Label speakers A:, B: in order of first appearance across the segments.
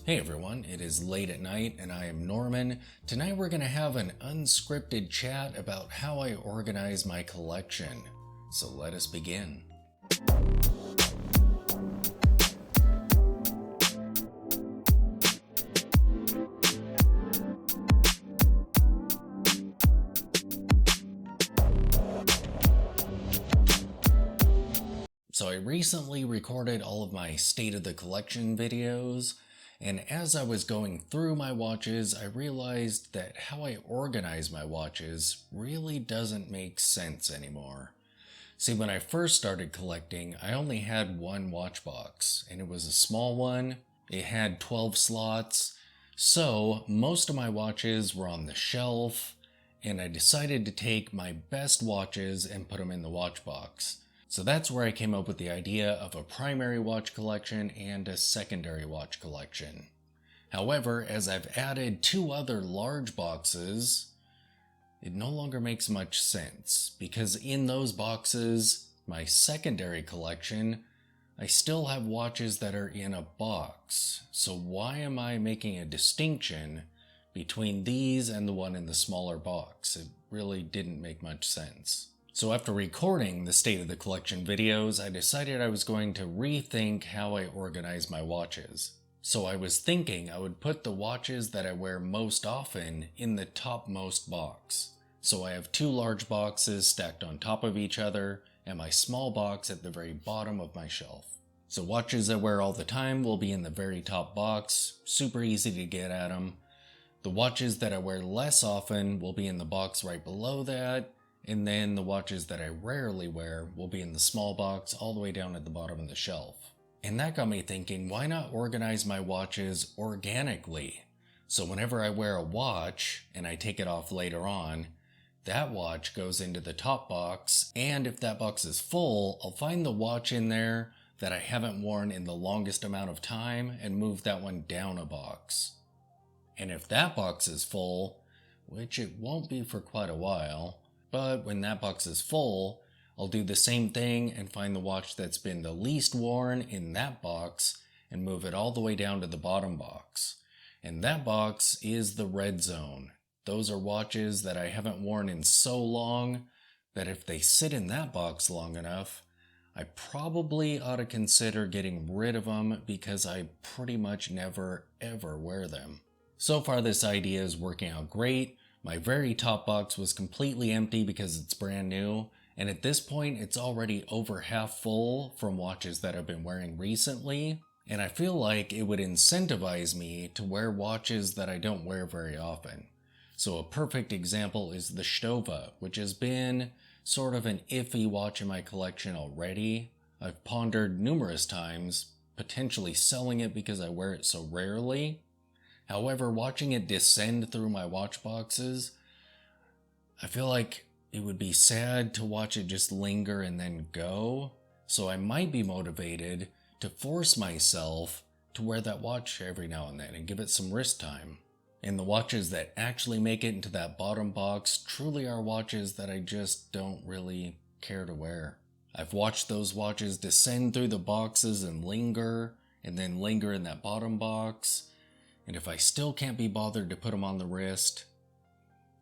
A: Hey everyone, it is late at night and I am Norman. Tonight we're going to have an unscripted chat about how I organize my collection. So let us begin. So I recently recorded all of my State of the Collection videos, and as I was going through my watches, I realized that how I organize my watches really doesn't make sense anymore. See, when I first started collecting, I only had one watch box, and it was a small one. It had 12 slots, so most of my watches were on the shelf, and I decided to take my best watches and put them in the watch box. So that's where I came up with the idea of a primary watch collection and a secondary watch collection. However, as I've added two other large boxes, it no longer makes much sense because in those boxes, my secondary collection, I still have watches that are in a box. So why am I making a distinction between these and the one in the smaller box? It really didn't make much sense. So after recording the State of the Collection videos, I decided I was going to rethink how I organize my watches. So I was thinking I would put the watches that I wear most often in the topmost box. So I have two large boxes stacked on top of each other, and my small box at the very bottom of my shelf. So watches I wear all the time will be in the very top box, super easy to get at them. The watches that I wear less often will be in the box right below that, and then the watches that I rarely wear will be in the small box all the way down at the bottom of the shelf. And that got me thinking, why not organize my watches organically? So whenever I wear a watch and I take it off later on, that watch goes into the top box, and if that box is full, I'll find the watch in there that I haven't worn in the longest amount of time and move that one down a box. And if that box is full, which it won't be for quite a while, but when that box is full, I'll do the same thing and find the watch that's been the least worn in that box and move it all the way down to the bottom box. And that box is the red zone. Those are watches that I haven't worn in so long that if they sit in that box long enough, I probably ought to consider getting rid of them because I pretty much never ever wear them. So far this idea is working out great. My very top box was completely empty because it's brand new, and at this point it's already over half full from watches that I've been wearing recently, and I feel like it would incentivize me to wear watches that I don't wear very often. So a perfect example is the Stova, which has been sort of an iffy watch in my collection already. I've pondered numerous times potentially selling it because I wear it so rarely. However, watching it descend through my watch boxes, I feel like it would be sad to watch it just linger and then go, so I might be motivated to force myself to wear that watch every now and then and give it some wrist time. And the watches that actually make it into that bottom box truly are watches that I just don't really care to wear. I've watched those watches descend through the boxes and then linger in that bottom box. And if I still can't be bothered to put them on the wrist,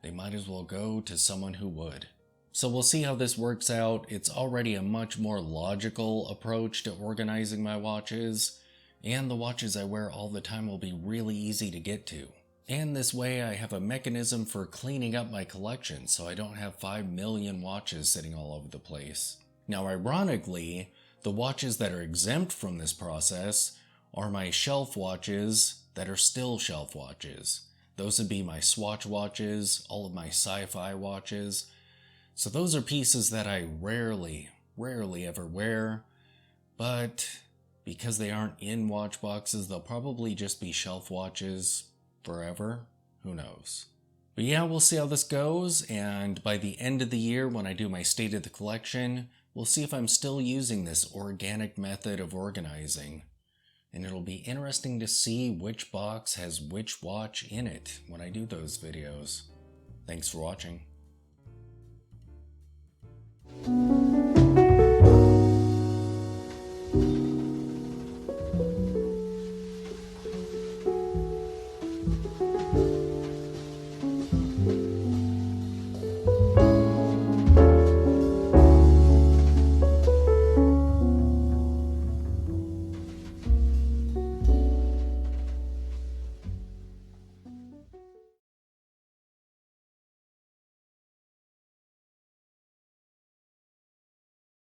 A: they might as well go to someone who would. So we'll see how this works out. It's already a much more logical approach to organizing my watches, and the watches I wear all the time will be really easy to get to. And this way I have a mechanism for cleaning up my collection so I don't have 5 million watches sitting all over the place. Now ironically, the watches that are exempt from this process are my shelf watches that are still shelf watches. Those would be my Swatch watches, all of my sci-fi watches. So those are pieces that I rarely ever wear, but because they aren't in watch boxes, they'll probably just be shelf watches forever. Who knows? But yeah, we'll see how this goes, and by the end of the year when I do my State of the Collection, we'll see if I'm still using this organic method of organizing. And it'll be interesting to see which box has which watch in it when I do those videos. Thanks for watching.